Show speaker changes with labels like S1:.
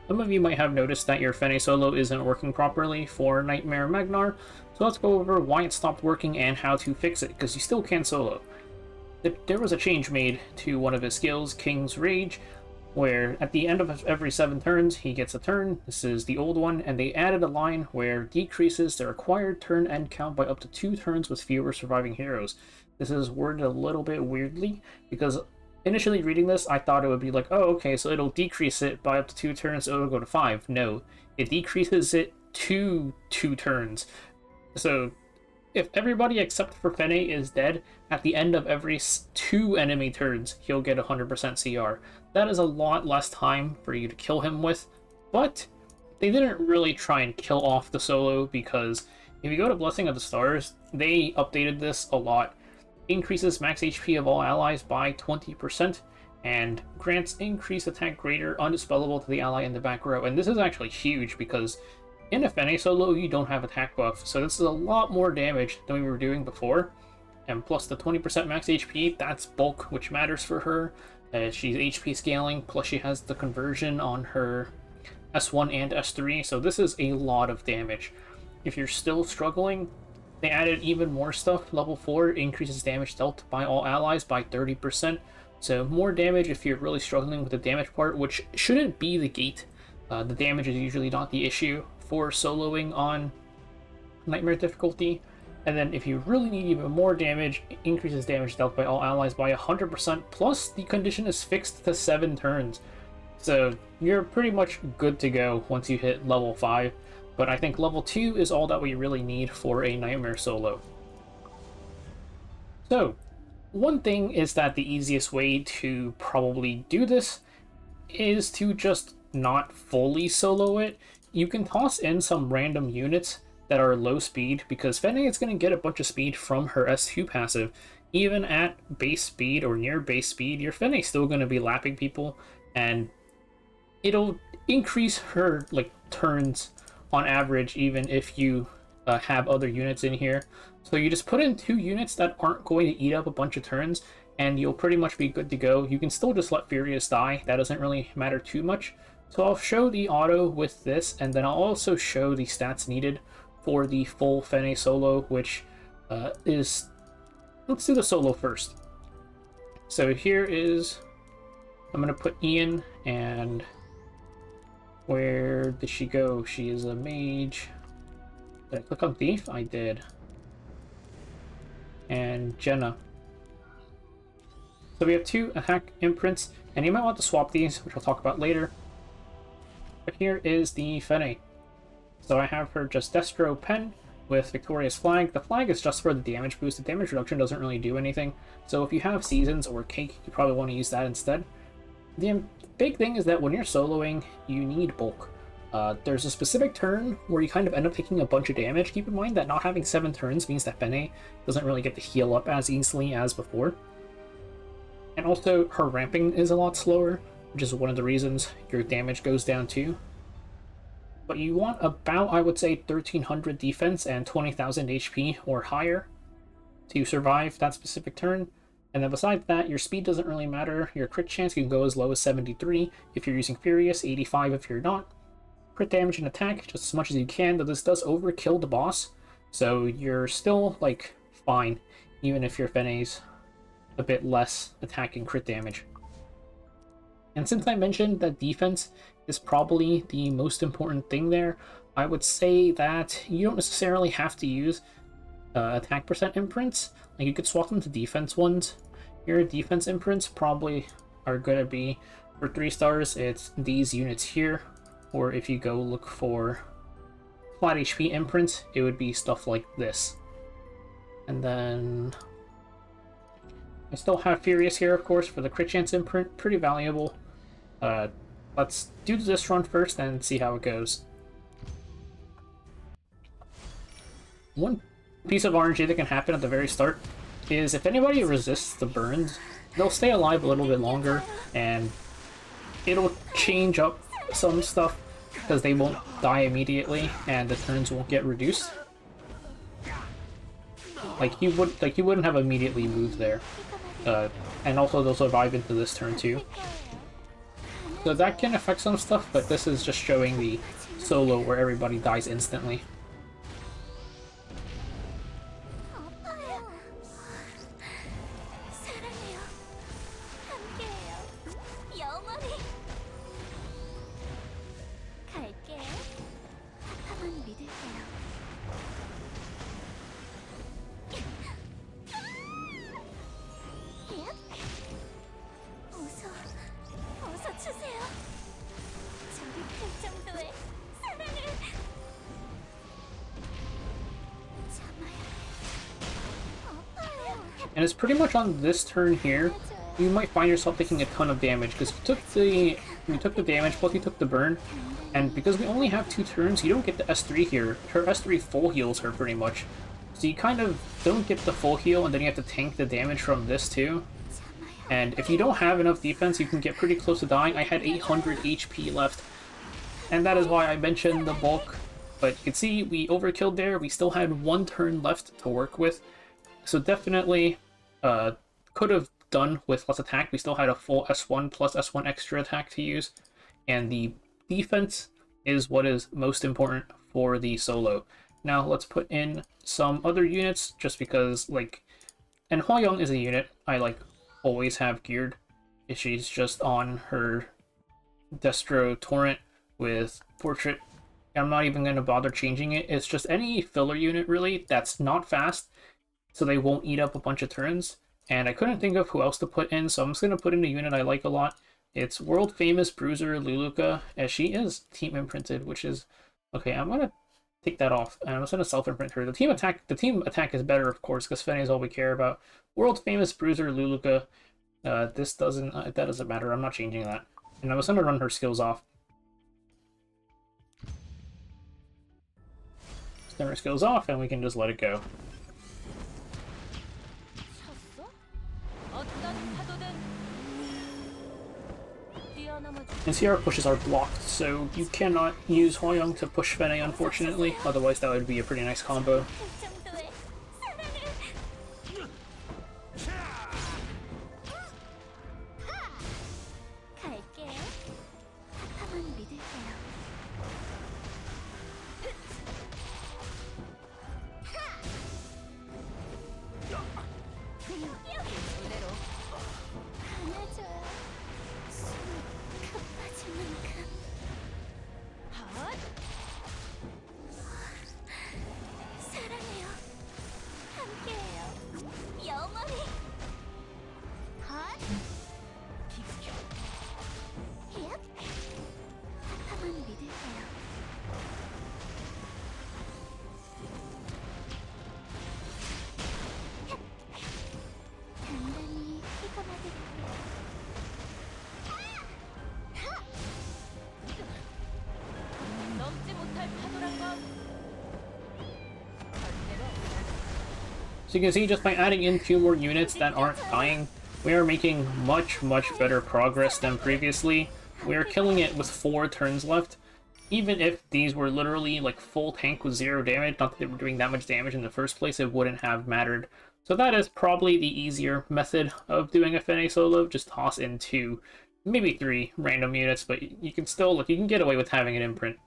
S1: Some of you might have noticed that your Fenne solo isn't working properly for Nightmare Magnar, so let's go over why it stopped working and how to fix it, because you still can solo. There was a change made to one of his skills, King's Rage, where at the end of every 7 turns he gets a turn. This is the old one, and they added a line where decreases the required turn end count by up to 2 turns with fewer surviving heroes. This is worded a little bit weirdly, because initially reading this, I thought it would be like, oh, okay, so it'll decrease it by up to 2 turns, so it'll go to 5. No, it decreases it to 2 turns. So, if everybody except for Fenne is dead, at the end of every 2 enemy turns, he'll get 100% CR. That is a lot less time for you to kill him with, but they didn't really try and kill off the solo, because if you go to Blessing of the Stars, they updated this a lot. Increases max HP of all allies by 20%, and grants increased attack greater undispellable to the ally in the back row. And this is actually huge, because in a Fenne solo, you don't have attack buff, so this is a lot more damage than we were doing before. And plus the 20% max HP, that's bulk, which matters for her. She's HP scaling, plus she has the conversion on her S1 and S3, so this is a lot of damage. If you're still struggling, they added even more stuff. Level 4 increases damage dealt by all allies by 30%. So more damage if you're really struggling with the damage part, which shouldn't be the gate. The damage is usually not the issue for soloing on Nightmare difficulty. And then if you really need even more damage, it increases damage dealt by all allies by 100%, plus the condition is fixed to 7 turns. So you're pretty much good to go once you hit level 5. But I think level 2 is all that we really need for a Nightmare solo. So, one thing is that the easiest way to probably do this is to just not fully solo it. You can toss in some random units that are low speed, because Fenne is going to get a bunch of speed from her S2 passive. Even at base speed or near base speed, your Fenne is still going to be lapping people, and it'll increase her turns on average, even if you have other units in here. So you just put in 2 units that aren't going to eat up a bunch of turns, and you'll pretty much be good to go. You can still just let Furious die, that doesn't really matter too much. So I'll show the auto with this, and then I'll also show the stats needed for the full Fenne solo, which is... Let's do the solo first. So here is... I'm going to put Ian, and... Where did she go? She is a mage. Did I click on Thief? I did. And Jenna. So we have 2 attack imprints, and you might want to swap these, which I'll talk about later. But here is the Fenne. So I have her just Destro Pen with Victoria's Flag. The flag is just for the damage boost. The damage reduction doesn't really do anything. So if you have Seasons or Cake, you probably want to use that instead. The big thing is that when you're soloing, you need bulk. There's a specific turn where you kind of end up taking a bunch of damage. Keep in mind that not having 7 turns means that Fenne doesn't really get to heal up as easily as before. And also, her ramping is a lot slower, which is one of the reasons your damage goes down too. But you want about, I would say, 1300 defense and 20,000 HP or higher to survive that specific turn. And then besides that, your speed doesn't really matter. Your crit chance can go as low as 73 if you're using Furious, 85 if you're not. Crit damage and attack just as much as you can, though this does overkill the boss. So you're still, fine, even if your Fenne's a bit less attack and crit damage. And since I mentioned that defense is probably the most important thing there, I would say that you don't necessarily have to use attack percent imprints. You could swap them to defense ones. Your defense imprints probably are going to be, for 3 stars, it's these units here. Or if you go look for flat HP imprints, it would be stuff like this. And then I still have Furious here, of course, for the crit chance imprint. Pretty valuable. Let's do this run first and see how it goes. One piece of RNG that can happen at the very start is if anybody resists the burns, they'll stay alive a little bit longer, and it'll change up some stuff because they won't die immediately and the turns won't get reduced. You wouldn't have immediately moved there. And also they'll survive into this turn too. So that can affect some stuff, but this is just showing the solo where everybody dies instantly. And it's pretty much on this turn here, you might find yourself taking a ton of damage, because you took the damage, plus you took the burn, and because we only have 2 turns, you don't get the S3 here. Her S3 full heals her pretty much. So you kind of don't get the full heal, and then you have to tank the damage from this too. And if you don't have enough defense, you can get pretty close to dying. I had 800 HP left, and that is why I mentioned the bulk. But you can see we overkilled there, we still had 1 turn left to work with. So definitely could have done with less attack. We still had a full S1 plus S1 extra attack to use. And the defense is what is most important for the solo. Now let's put in some other units, just because, like, and Hwa-Young is a unit I, like, always have geared. She's just on her Destro Torrent with Portrait. I'm not even going to bother changing it. It's just any filler unit, really, that's not fast, so they won't eat up a bunch of turns. And I couldn't think of who else to put in, so I'm just going to put in a unit I like a lot. It's world-famous Bruiser Luluka, as she is team imprinted, which is... Okay, I'm going to take that off, and I'm just going to self-imprint her. The team attack is better, of course, because Fenne is all we care about. World-famous Bruiser Luluka. That doesn't matter. I'm not changing that. And I was going to run her skills off. Turn her skills off, and we can just let it go. And see, our pushes are blocked, so you cannot use Hwa-Young to push Fenne, unfortunately. Otherwise, that would be a pretty nice combo. So you can see, just by adding in 2 more units that aren't dying, we are making much, much better progress than previously. We are killing it with 4 turns left. Even if these were literally like full tank with 0 damage, not that they were doing that much damage in the first place, it wouldn't have mattered. So that is probably the easier method of doing a Fenne solo. Just toss in 2, maybe 3 random units, but you can still, like, you can get away with having an imprint.